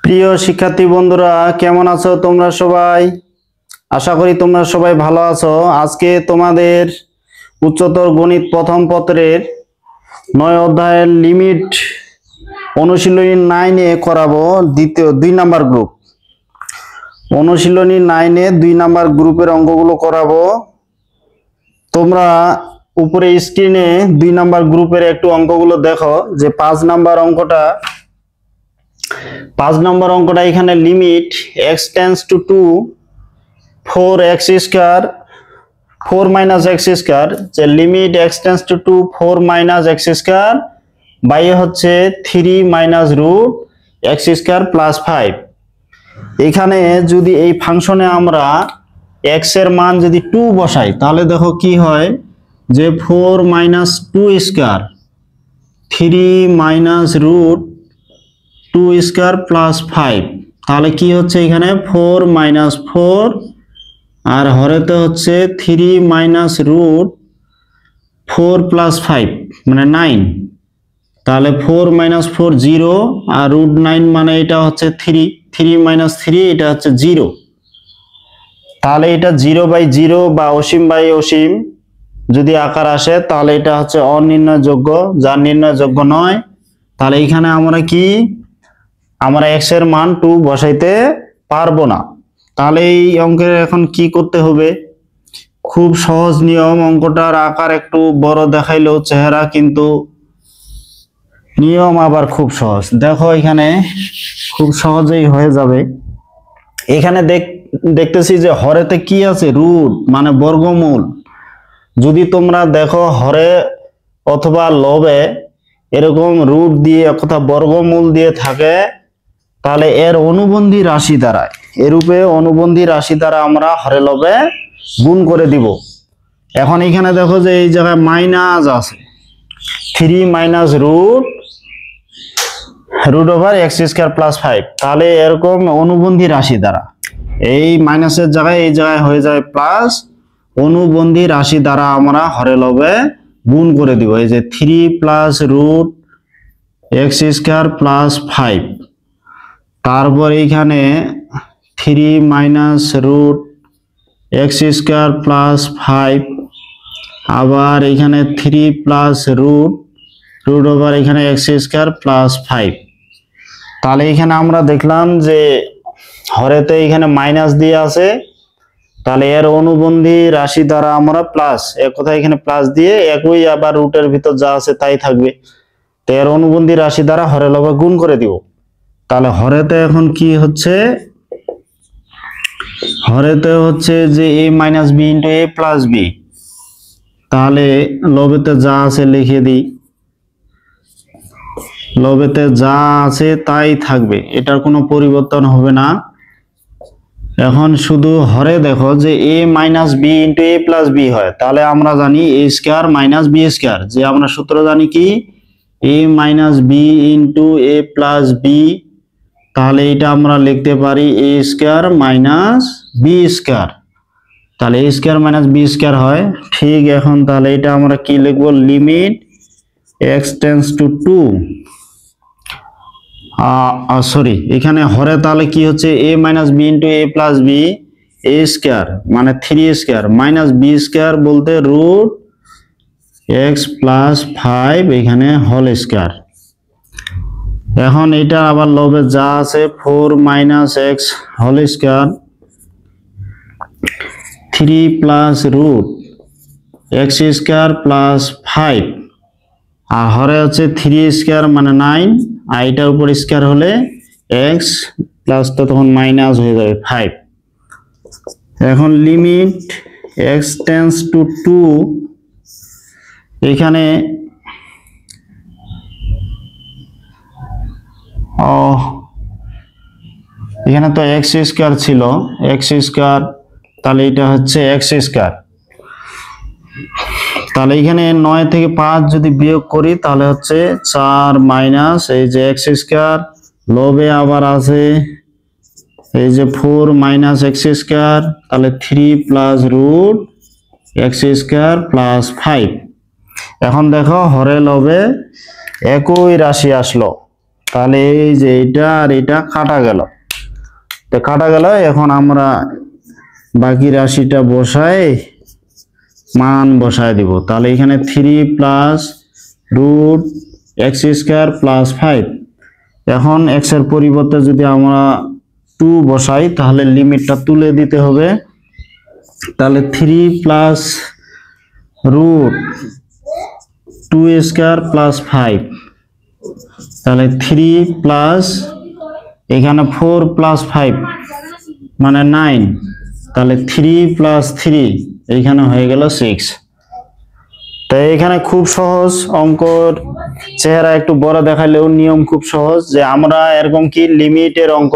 প্রিয় শিক্ষার্থী বন্ধুরা, কেমন আছো তোমরা সবাই? আশা করি তোমরা সবাই ভালো আছো। আজকে তোমাদের উচ্চতর গণিত প্রথম পত্রের 9 অধ্যায়ের লিমিট অনুশীলনী 9 এ করাবো দ্বিতীয় 2 নাম্বার গ্রুপ। অনুশীলনী 9 এ 2 নাম্বার গ্রুপের অঙ্কগুলো করাবো। তোমরা উপরে স্ক্রিনে 2 নাম্বার গ্রুপের একটু অঙ্কগুলো দেখো যে 5 নাম্বার অঙ্কটা এখানে limit x tends to 2 4x square 4 minus x square, যে limit x tends to 2 4 minus x square by হচ্ছে 3 minus root x square plus 5। এখানে যদি এই ফাংশনে আমরা x এর মান যদি 2 বসাই তাহলে দেখো কি হয়, যে 4 minus 2 square 3 minus root 2 square plus 5, তাহলে কি হচ্ছে এখানে 4 মাইনাস 4 আর হরেতে হচ্ছে 3 মাইনাস রুট 4 প্লাস 5 মানে 9। তাহলে 4 মাইনাস 4 0 আর রুট 9 মানে এটা হচ্ছে 3 মাইনাস 3 এটা হচ্ছে 0। তাহলে এটা 0 বাই 0 বা অসীম বাই অসীম যদি আকার আসে তাহলে এটা হচ্ছে অনির্ণয়যোগ্য, যা নির্ণয়যোগ্য নয়। তাহলে এখানে আমরা x এর মান 2 বসাইতে পারবো না। তাহলে এই অঙ্কের এখন কি করতে হবে? খুব সহজ নিয়ম। অঙ্কটার আকার একটু বড় দেখাইলেও চেহারা কিন্তু নিয়ম আবার খুব সহজ। দেখো এখানে খুব সহজেই হয়ে যাবে। এখানে দেখতেছি যে হরেতে কি আছে, রুট মানে বর্গমূল। যদি তোমরা দেখো হরে অথবা লবে এরকম রুট দিয়ে অথবা বর্গমূল দিয়ে থাকে তাহলে এর অনুবন্ধী রাশি দ্বারা, এরূপে অনুবন্ধী রাশি দ্বারা আমরা হরে লবে গুণ করে দিব। এখন এখানে দেখো যে এই জায়গায় মাইনাস আছে, 3 minus root over x square plus 5। তাহলে এরকম অনুবন্ধী রাশি দ্বারা এই মাইনাসের জায়গায় এই জায়গায় হয়ে যায় প্লাস, অনুবন্ধী রাশি দ্বারা আমরা হরে লবে গুণ করে দিব। এই যে 3 plus root x square plus 5, তারপর এইখানে 3 minus root x square plus 5, আবার এখানে 3 প্লাস রুট ওভার এখানে x স্কয়ার প্লাস 5। তাহলে এখানে আমরা দেখলাম যে হরেতে এখানে মাইনাস দিয়ে আছে, তাহলে এর অনুবন্ধী রাশি দ্বারা আমরা প্লাস, এক কথা এখানে প্লাস দিয়ে একই আবার রুটের ভিতর যা আছে তাই থাকবে। তো এর অনুবন্ধী রাশি দ্বারা হরে লবে গুণ করে দিব। তাহলে হরেতে এখন কি হচ্ছে, হরেতে হচ্ছে যে a minus B into a plus B. তাহলে লবেতে যা আছে লিখে দিই, লবেতে যা আছে তাই থাকবে, এটার কোনো পরিবর্তন হবে না। এখন শুধু হরে দেখো যে a minus B into a plus B হয়, তাহলে আমরা জানি a square minus B square, যে আমরা সূত্র জানি কি a minus B into a plus B. তাহলে এটা আমরা লিখতে পারি a square minus B square. তাহলে a square minus B square হয় ঠিক। এখন তাহলে এটা আমরা কি লিখবো, limit x tends to 2 sorry এখানে হরে তাহলে কি হচ্ছে a minus B into a plus B a square মানে 3 স্কয়ার মাইনাস বি স্কয়ার বলতে রুট x প্লাস 5 এখানে হোল স্কয়ার। এখন এটা আবার লবে যা আছে 4 minus x whole square 3 plus root x square plus 5, আর হরে হচ্ছে 3 স্কয়ার মানে 9, আর এটার উপর স্কয়ার হলে x প্লাস তো তখন মাইনাস হয়ে যাবে 5। এখন লিমিট x টেন্ডস টু 2, এখানে এখানে তো x স্কয়ার ছিল, x স্কয়ার, তাহলে এটা হচ্ছে x স্কয়ার। তাহলে এখানে 9 থেকে 5 যদি বিয়োগ করি তাহলে হচ্ছে 4 মাইনাস এই যে x স্কয়ার, লবে আবার আছে এই যে 4 মাইনাস x স্কয়ার, তাহলে 3 plus root x square plus 5। এখন দেখো হরে লবে একই রাশি আসলো, তাহলে এই যে এটা আর এটা কাটা গেল, তো কাটা গেল। এখন আমরা বাকি রাশিটা বসাই, মান বসায় দিব। তাহলে এখানে 3 plus root X square plus 5। এখন এক্স এর পরিবর্তে যদি আমরা 2 বসাই তাহলে লিমিটটা তুলে দিতে হবে। তাহলে 3 প্লাস রুট 2 স্কয়ার প্লাস 5, তাহলে 3 প্লাস এখানে 4 প্লাস 5 মানে 9, তাহলে 3 প্লাস 3 এইখানে হয়ে গেল 6। তাই এখানে খুব সহজ অঙ্কর, চেহারা একটু বড় দেখালেও নিয়ম খুব সহজ। যে আমরা এরকম কি লিমিটের অঙ্ক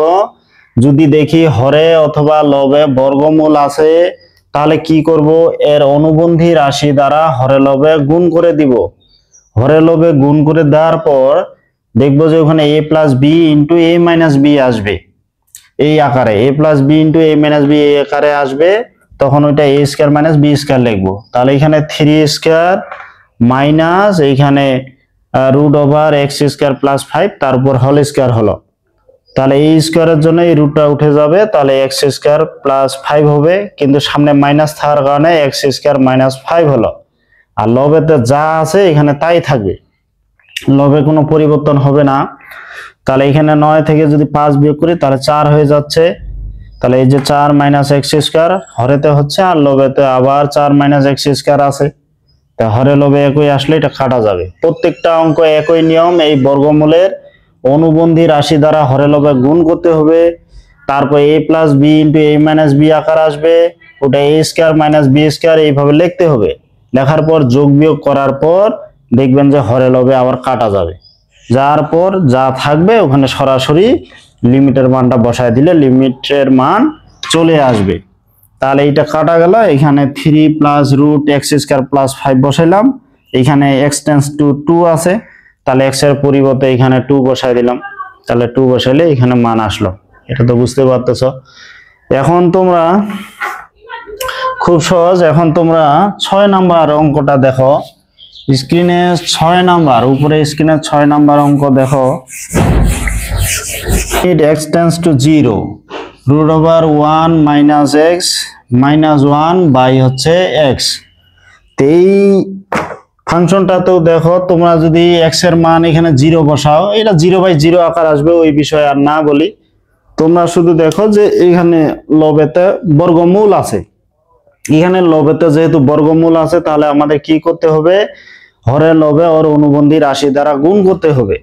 যদি দেখি হরে অথবা লবে বর্গমূল আছে, তাহলে কি করব, এর অনুবন্ধী রাশি দ্বারা হরে লবে গুণ করে দিব। হরে লবে গুণ করে দেওয়ার পর দেখবো যে ওখানে a plus B into a minus B আসবে এই আকারে, a plus B into a minus B এই আকারে আসবে। তখন ওইটা a square minus B square লিখবো। তাহলে এখানে 3 স্কয়ার মাইনাস এইখানে root over X square plus 5 তারপর হোল স্কয়ার হলো। তাহলে এই স্কয়ারের জন্য এই রুটটা উঠে যাবে, তাহলে এক্স স্কয়ার প্লাস 5 হবে, কিন্তু সামনে মাইনাস থাকার কারণে এক্স স্কয়ার মাইনাস 5 হলো। আর লবেতে যা আছে এখানে তাই থাকবে, লবে কোনো পরিবর্তন হবে না। তাহলে এখানে 9 থেকে যদি 5 বিয়োগ করি তাহলে 4 হয়ে যাচ্ছে। তাহলে এই যে 4 মাইনাস এক্স স্কয়ার হরেতে হচ্ছে, আর লবেতে আবার 4 মাইনাস এক্স স্কয়ার আছে। তা হরে লবে একই আসলে এটা কাটা যাবে। প্রত্যেকটা অঙ্ক একই নিয়ম, এই বর্গমূলের অনুবন্ধী রাশি দ্বারা হরে লবে গুণ করতে হবে। তারপর a plus B into a minus B আকার আসবে, ওটা a square minus B square এইভাবে লিখতে হবে। লেখার পর যোগ বিয়োগ করার পর দেখবেন যে হরে লবে আবার কাটা যাবে। যার পর যা থাকবে ওখানে সরাসরি লিমিটের মানটা বসায় দিলে লিমিটের মান চলে আসবে। তাহলে এইটা কাটা গেল। এখানে 3 plus root X square plus 5 বসাইলাম। এখানে এক্স টেন্স টু 2 আছে, তাহলে এক্স এর পরিবর্তে এখানে 2 বসাই দিলাম। তাহলে 2 বসাইলে এখানে মান আসলো। এটা তো বুঝতে পারতেছো। এখন তোমরা খুব সহজ, এখন তোমরা 6 নাম্বার অঙ্কটা দেখো স্ক্রিনে। 6 নাম্বার উপরে স্ক্রিনে 6 নাম্বার অঙ্ক দেখো। x tends to 0 root over 1 minus x minus 1 by হচ্ছে x। এই ফাংশনটাতেও দেখো তোমরা যদি x এর মান এখানে 0 বসাও, এটা 0/0 আকার আসবে, ওই বিষয়ে আর না বলি। তোমরা শুধু দেখো যে এখানে লবেতে বর্গমূল আছে। এখানে লবেতে যেহেতু বর্গমূল আছে, তাহলে আমাদের কি করতে হবে, হরে লবে ওর অনুবন্ধী রাশি দ্বারা গুণ করতে হবে।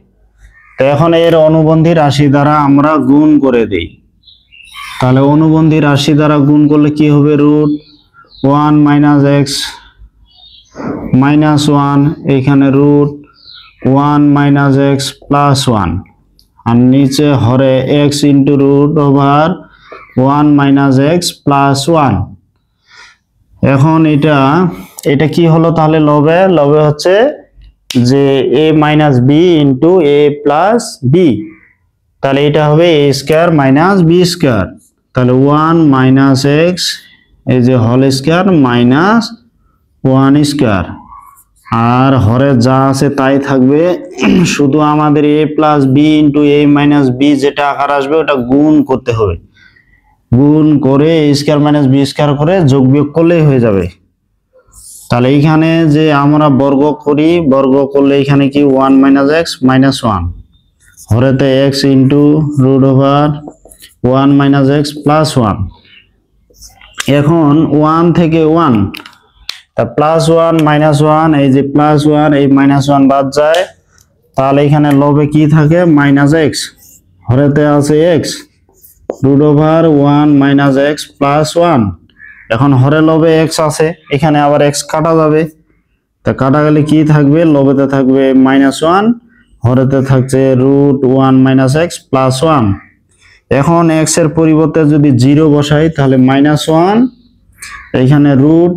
তো এখন এর অনুবন্ধী রাশি দ্বারা আমরা গুণ করে দেই। তাহলে অনুবন্ধী রাশি দ্বারা গুণ করলে কি হবে, রুট 1 মাইনাস এক্স মাইনাস 1, এখানে রুট 1 মাইনাস এক্স প্লাস 1, আর নিচে হরে x into root over 1 minus x plus 1। এখন এটা কি হলো, তাহলে লবে হচ্ছে যে a minus B into A plus B, তাহলে এটা হবে a square minus B square. তাহলে 1 মাইনাস এক্স এই যে হোল স্কয়ার মাইনাস 1 স্কয়ার, আর হরে যা আছে তাই থাকবে। শুধু আমাদের a plus B into A minus বি যেটা আকার আসবে ওটা গুণ করতে হবে। গুণ করে a square minus B square করে যোগ বিয়োগ করলেই হয়ে যাবে। তাহলে এইখানে যে আমরা বর্গ করি, বর্গ করলে এখানে কি 1 মাইনাস এক্স মাইনাস 1, হরেতে x into root over 1 minus x plus 1। এখন 1 থেকে 1 তা প্লাস 1 মাইনাস 1, এই যে প্লাস 1 এই মাইনাস 1 বাদ যায়। তাহলে এখানে লবে কি থাকে, মাইনাস এক্স, হরেতে আছে X root over 1 minus x plus 1। এখন হরে লবে এক্স আছে, এখানে আবার এক্স কাটা যাবে। তা কাটা গেলে কি থাকবে, লবেতে থাকবে মাইনাস 1, হরেতে থাকছে রুট 1 মাইনাস এক্স প্লাস 1। এখন এক্স এর পরিবর্তে যদি 0 বসাই তাহলে মাইনাস 1, এখানে রুট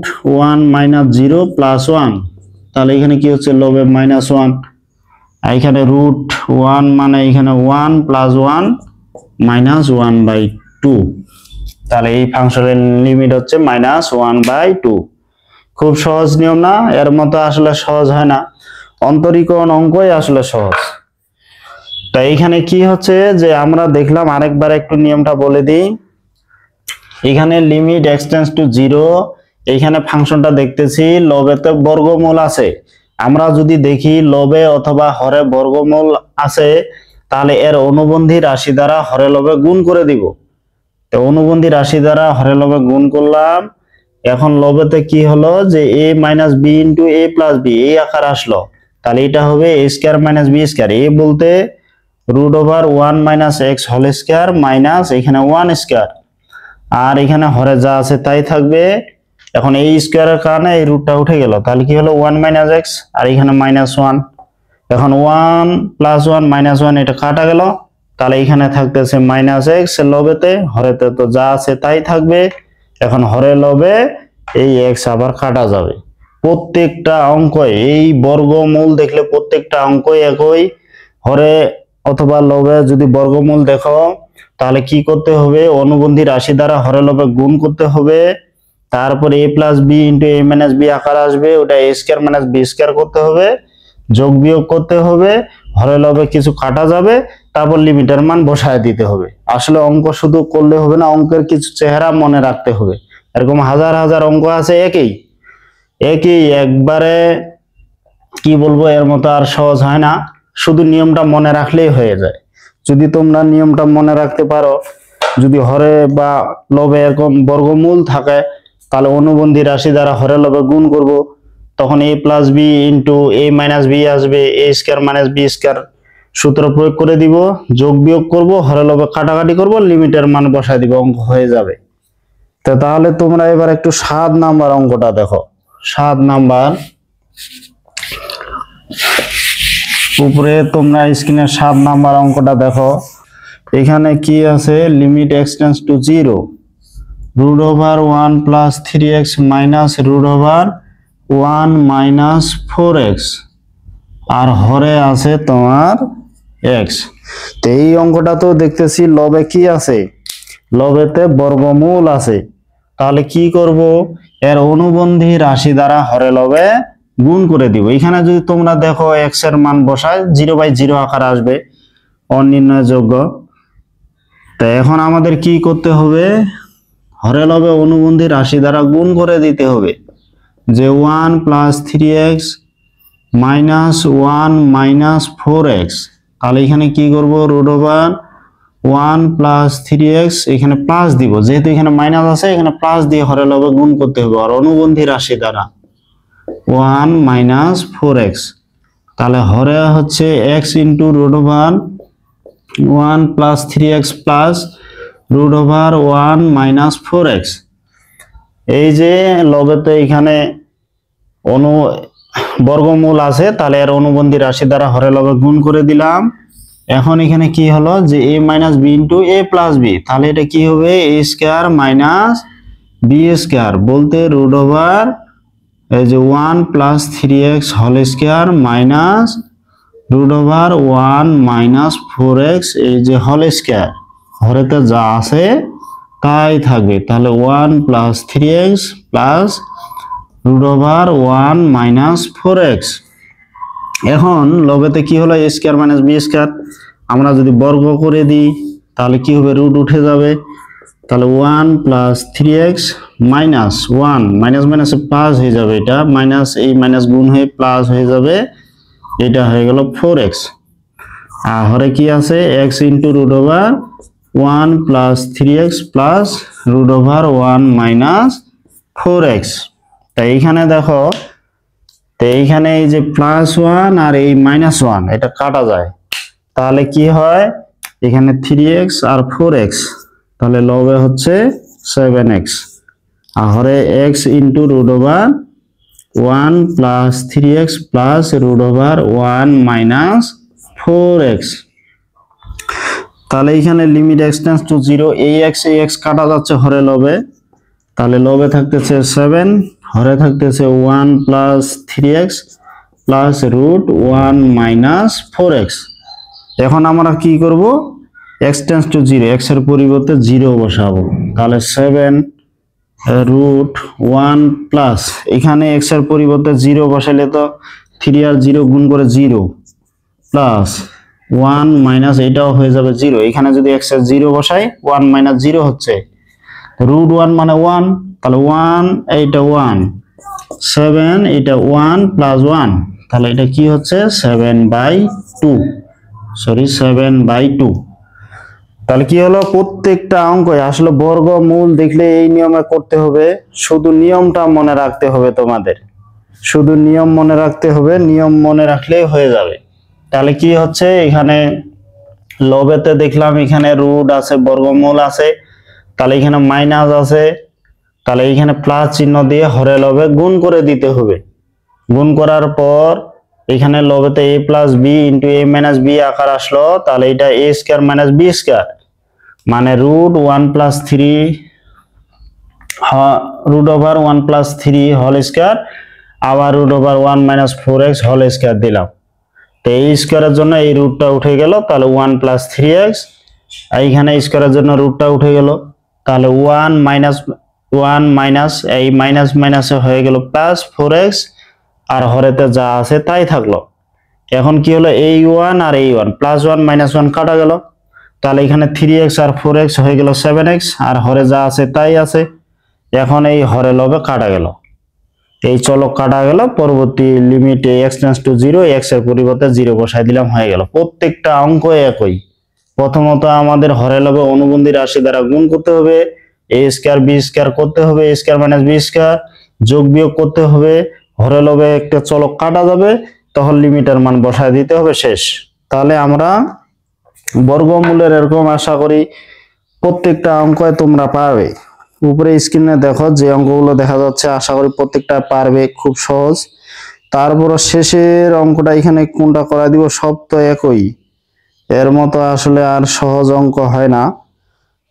1 মাইনাস 0 প্লাস 1। তাহলে এখানে কি হচ্ছে, লবে মাইনাস 1, এখানে রুট 1 মানে এখানে 1 প্লাস 1 মাইনাস 1/2। তাহলে এই ফাংশনের লিমিট হচ্ছে -1/2। খুব সহজ নিয়ম না, এর মতো আসলে সহজ হয় না, অন্তরীকরণ অঙ্কই আসলে সহজ। তো এইখানে কি হচ্ছে যে আমরা দেখলাম, আরেকবার একটু নিয়মটা বলে দিই। এখানে লিমিট এক্স টেন্ডস টু 0, এইখানে ফাংশনটা দেখতেছি লবেতে বর্গমূল আছে। আমরা যদি দেখি লবে অথবা হরে বর্গমূল আছে, তাহলে এর অনুবন্ধী রাশি দ্বারা হরে লবে গুণ করে দিব। তো অনুবন্ধী রাশি দ্বারা হরে লবে গুণ করলাম। এখন লবেতে কি হলো যে a minus B into A plus B, এই আকার আসলো। তাহলে এটা হবে a square minus B square. a বলতে root over 1 minus X whole square minus এখানে 1 স্কয়ার, আর এখানে হরে যা আছে তাই থাকবে। এখন এই স্কয়ারের কারণে এই রুটটা উঠে গেল, তাহলে কি হলো 1 মাইনাস এক্স, আর এখানে মাইনাস 1। এখন 1 প্লাস 1 মাইনাস 1 এটা কাটা গেল, তাহলে এখানে থাকতেছে মাইনাস এক্স লবেতে, হরেতে তো যা আছে তাই থাকবে। এখন হরে লবে এই এক্স আবার কাটা যাবে। প্রত্যেকটা অঙ্ক এই বর্গমূল দেখলে প্রত্যেকটা অঙ্কই একই। হরে অথবা লবে যদি বর্গমূল দেখো, তাহলে কি করতে হবে, অনুবন্ধী রাশি দ্বারা হরে লবে গুণ করতে হবে। তারপরে a plus B into A minus B আকার আসবে, ওটা a square minus B square করতে হবে, যোগ বিয়োগ করতে হবে, হরে লবে কিছু কাটা যাবে, তারপর লিমিটের মান বসায় দিতে হবে। আসলে অঙ্ক শুধু করলে হবে না, অঙ্কের কিছু চেহারা মনে রাখতে হবে। এরকম হাজার হাজার অঙ্ক আছে একই একবারে কি বলবো, এর মতো আর সহজ হয় না। শুধু নিয়মটা মনে রাখলেই হয়ে যায়। যদি তোমরা নিয়মটা মনে রাখতে পারো, যদি হরে বা লবে এরকম বর্গমূল থাকে, তাহলে অনুবন্ধী রাশি দ্বারা হরে লবে গুণ করব, তখন a plus B into A minus B আসবে, A square minus B square সূত্র প্রয়োগ করে দিব, যোগ বিয়োগ করব, হরে লবে কাটাকাটি করব, লিমিটের মান বসায় দিব, অঙ্ক হয়ে যাবে। তো তাহলে তোমরা এবার একটু 7 নাম্বার অঙ্কটা দেখো। 7 নাম্বার উপরে তোমরা স্ক্রিনে 7 নাম্বার অঙ্কটা দেখো। এখানে কি আছে, limit X tends to 0, root over 1 plus 3x minus root over 1 minus 4x, আর হরে আছে তোমার x। তো এই অঙ্কটা তো দেখতেছি লবে কি আছে, লবেতে বর্গমূল আছে। তাহলে কি করব, এর অনুবন্ধী রাশি দ্বারা হরে লবে গুণ করে দিব। এখানে যদি তোমরা দেখো x এর মান বসায় 0/0 আকার আসবে, অনির্ণয়যোগ্য। তো এখন আমাদের কি করতে হবে, হরে লবে অনুবন্ধী রাশি দ্বারা গুণ করে দিতে হবে, যে 1 plus 3x minus 1 minus 4x। তাহলে এখানে কি করব, রুট ওভার 1 প্লাস 3x, এখানে প্লাস দিব, যেহেতু এখানে মাইনাস আছে এখানে প্লাস দিয়ে হরে লবে গুণ করতে হবে, আর অনুবন্ধী রাশি দ্বারা 1 মাইনাস 4x। তাহলে হরে হচ্ছে x into root over 1 plus 3x plus root over 1 minus 4x। এই যে লবেতে এখানে বর্গমূল আছে, তাহলে এর অনুবন্ধী রাশি দ্বারা হরে লবে গুণ করে দিলাম। এখন এখানে কি হলো যে a minus B into A plus B, তাহলে এটা কি হবে, a square minus B square বলতে রুট ওভার এই যে 1 plus 3x whole square minus root over 1 minus 4x এই যে হোল স্কয়ার, হরেতে যা আছে তাই থাকবে। তাহলে 1 plus 3x plus root over 1 minus 4x। এখন লবেতে কি হলো, a square minus B square, আমরা যদি বর্গ করে দিই তাহলে কি হবে, রুট উঠে যাবে। তাহলে 1 প্লাস 3x মাইনাস 1 মাইনাস মাইনাসে প্লাস হয়ে যাবে, এটা মাইনাস এই মাইনাস গুণ হয়ে প্লাস হয়ে যাবে, এটা হয়ে গেল 4x। আর হরে কি আছে, x into root over 1 plus 3x plus root over 1 minus 4x। তাই এইখানে দেখো, তো এইখানে এই যে প্লাস 1 আর এই মাইনাস 1 এটা কাটা যায়, তাহলে কি হয়, এখানে 3x আর 4x, তাহলে লবে হচ্ছে 7x, আর হরে x into root over 1 plus 3x plus root over 1 minus 4x। তাহলে এখানে লিমিট x টেন্ডস টু 0, এই x কাটা যাচ্ছে হরে লবে, তাহলে লবে থাকতেছে 7, হরে থাকতেছে 1 plus 3x plus root 1 minus 4x। এখন আমরা কি করব, x টেন্ডস টু 0, x এর পরিবর্তে 0 বসাবো, তাহলে 7 রুট 1 প্লাস এখানে x এর পরিবর্তে 0 বসালে তো 3 আর 0 গুণ করে 0 প্লাস 1 মাইনাস এটাও হয়ে যাবে 0। এখানে যদি x এর 0 বসাই 1 মাইনাস 0 হচ্ছে রুট 1 মানে 1, তাহলে 1 এইটা 1, 7 এটা 1 প্লাস 1, তাহলে এটা কি হচ্ছে 7/2, সরি 7/2। তাহলে কি হলো, প্রত্যেকটা অঙ্ক আসলে বর্গমূল দেখলে এই নিয়মে করতে হবে, শুধু নিয়মটা মনে রাখতে হবে তোমাদের, শুধু নিয়ম মনে রাখতে হবে, নিয়ম মনে রাখলেই হয়ে যাবে। তাহলে কি হচ্ছে এখানে লবেতে দেখলাম এখানে রুট আছে, বর্গমূল আছে, তাহলে এখানে মাইনাস আছে, তাহলে এখানে প্লাস চিহ্ন দিয়ে হরে লবে গুণ করে দিতে হবে। গুণ করার পর এখানে লবেতে a plus B into a minus B আকার আসলো, তাহলে এটা a square minus B square মানে root 1 plus 3 root over 1 plus 3 whole square, আবার root over 1 minus 4x whole square দিলাম। তো এই স্কয়ারের জন্য এই রুটটা উঠে গেল, তাহলে 1 প্লাস 3x, এইখানে স্কয়ারের জন্য রুটটা উঠে গেল, তাহলে 1 মাইনাস এই মাইনাস মাইনাসে হয়ে গেল প্লাস 4x, আর হরেতে যা আছে তাই থাকলো। এখন কি হলো, এই 1 আর এই 1 প্লাস 1 মাইনাস 1 কাটা গেল, তাহলে এখানে 3x আর 4x হয়ে গেল 7x, আর হরে যা আছে তাই আছে। এখন এই হরে লবে কাটা গেল, এই চলক কাটা গেল, পরবর্তী লিমিটে x টেন্ডস টু 0 x এর পরিবর্তে 0 বসাই দিলাম, হয়ে গেল। প্রত্যেকটা অঙ্ক একই। প্রথমত আমাদের হরে লবে অনুবন্ধী রাশি দ্বারা গুণ করতে হবে, a স্কয়ার b স্কয়ার করতে হবে, a square minus b square যোগ বিয়োগ করতে হবে, হরে লবে একটা চলক কাটা যাবে, তখন লিমিটের মান বসায় দিতে হবে, শেষ। তাহলে আমরা বর্গমূলের এরকম আশা করি প্রত্যেকটা অঙ্কই তোমরা পারবে। উপরে স্ক্রিনে দেখো যে অঙ্কগুলো দেখা যাচ্ছে, আশা করি প্রত্যেকটা পারবে, খুব সহজ। তারপর শেষের অঙ্কটা এখানে কোনটা করা দিব, সব তো একই, এর মতো আসলে আর সহজ অঙ্ক হয় না।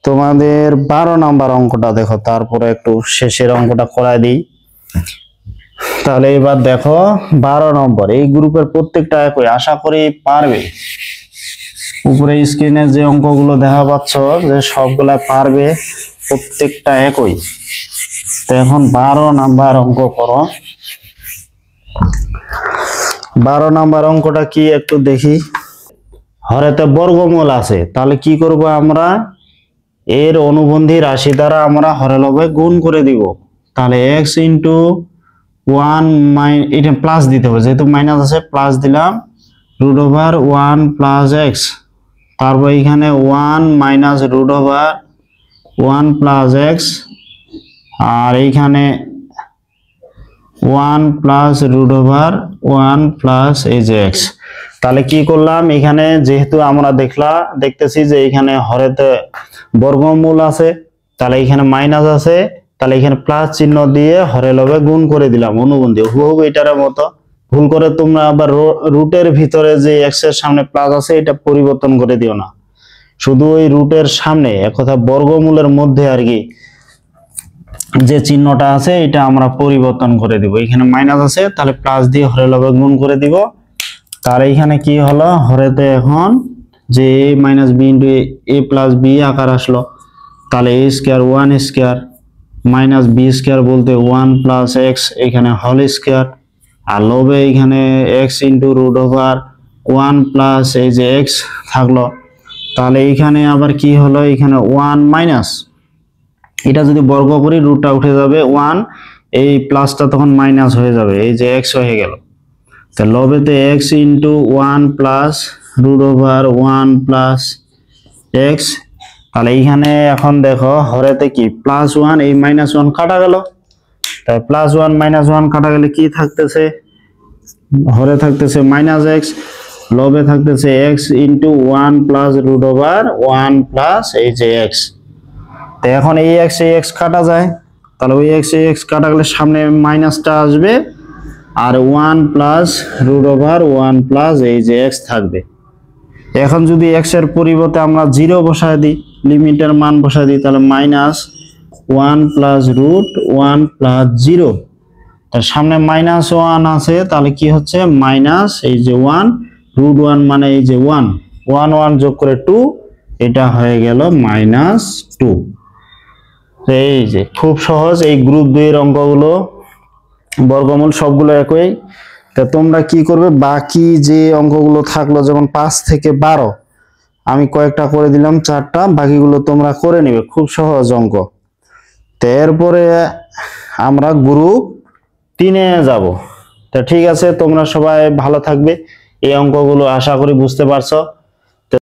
তোমাদের 12 নাম্বার অঙ্কটা দেখো, তারপরে একটু শেষের অঙ্কটা করাই দিই। তাহলে এবার দেখো 12 নম্বর, এই গ্রুপের প্রত্যেকটা একই, আশা করি পারবে। উপরে স্ক্রিনে যে অঙ্কগুলো দেখা পাচ্ছ যে সবগুলা পারবে, প্রত্যেকটা একই। তো এখন 12 নাম্বার অঙ্ক করো। 12 নাম্বার অঙ্কটা কি একটু দেখি। হরেতে বর্গমূল আছে, তাহলে কি করব আমরা, এর অনুবন্ধী রাশি দ্বারা আমরা হরে লবে গুণ করে দিব। তাহলে x ইন্টু 1 এটা প্লাস দিতে হবে, যেহেতু মাইনাস আছে প্লাস দিলাম, রুট ওভার 1 প্লাস x, তারপর এখানে 1 minus root over 1 plus x, আর এইখানে 1 প্লাস রুট ওভার 1 প্লাস এই যে x। তাহলে কি করলাম, এখানে যেহেতু আমরা দেখতেছি যে এখানে হরেতে বর্গমূল আছে, তাহলে এখানে মাইনাস আছে, তাহলে এখানে প্লাস চিহ্ন দিয়ে হরে লবে গুণ করে দিলাম অনুবন্ধী, হুবহু এটার মতো। ভুল করে তোমরা আবার রুটের ভিতরে যে x এর সামনে প্লাস আছে এটা পরিবর্তন করে দিও না, শুধু ওই রুটের সামনে, এক কথা বর্গমূলের মধ্যে আর কি যে চিহ্নটা আছে এটা আমরা পরিবর্তন করে দিব। এখানে মাইনাস আছে, তাহলে প্লাস দিয়ে হরে লবে গুণ করে দিব। তার এখানে কি হলো, হরেতে এখন যে a minus B into A plus B আকার আসলো, তাহলে a square 1 square minus B square বলতে 1 প্লাস x, এখানে হোল স্কয়ার, আর লবে এখানে x into root over 1 plus এই যে x থাকলো। তাহলে এখানে আবার কি হলো, এখানে 1 মাইনাস, এটা যদি বর্গ করি রুটটা উঠে যাবে 1, এই প্লাসটা তখন মাইনাস হয়ে যাবে, এই যে x হয়ে গেল। তো লবেতে x into 1 plus root over 1 plus x, তাহলে এইখানে এখন দেখো হরেতে কি প্লাস 1, এই মাইনাস 1 কাটা গেল, তাই প্লাস 1 মাইনাস 1 কাটা গেলে কি থাকতেছে, হরে থাকতেছে মাইনাস x, লবে থাকতেছে x into 1 plus root over 1 plus এই যে x। তো এখন এই x এই x কাটা যায়, তাহলে ওই x এই x কাটা গেলে সামনে মাইনাসটা আসবে, আর 1 প্লাস রুট ওভার 1 প্লাস এই যে x থাকবে। এখন যদি x এর পরিবর্তে আমরা 0 বসায় দিই, লিমিটের মান বসায় দিই, তাহলে মাইনাস 1 প্লাস রুট 1 প্লাস 0, তার সামনে মাইনাস 1 আছে, তাহলে কি হচ্ছে মাইনাস এই যে 1 রুট 1 মানে এই যে 1 1 1 যোগ করে 2, এটা হয়ে গেল মাইনাস 2। এই যে খুব সহজ, এই গ্রুপ 2 এর অঙ্কগুলো বর্গমূল সবগুলো একই। তা তোমরা কি করবে, বাকি যে অঙ্কগুলো থাকলো যেমন 5 থেকে 12 আমি কয়েকটা করে দিলাম, 4টা, বাকিগুলো তোমরা করে নিবে, খুব সহজ অঙ্ক। এরপরে আমরা গ্রুপ 3-এ যাব। তো ঠিক আছে, তোমরা সবাই ভালো থাকবে। এই অঙ্কগুলো আশা করি বুঝতে পারছো।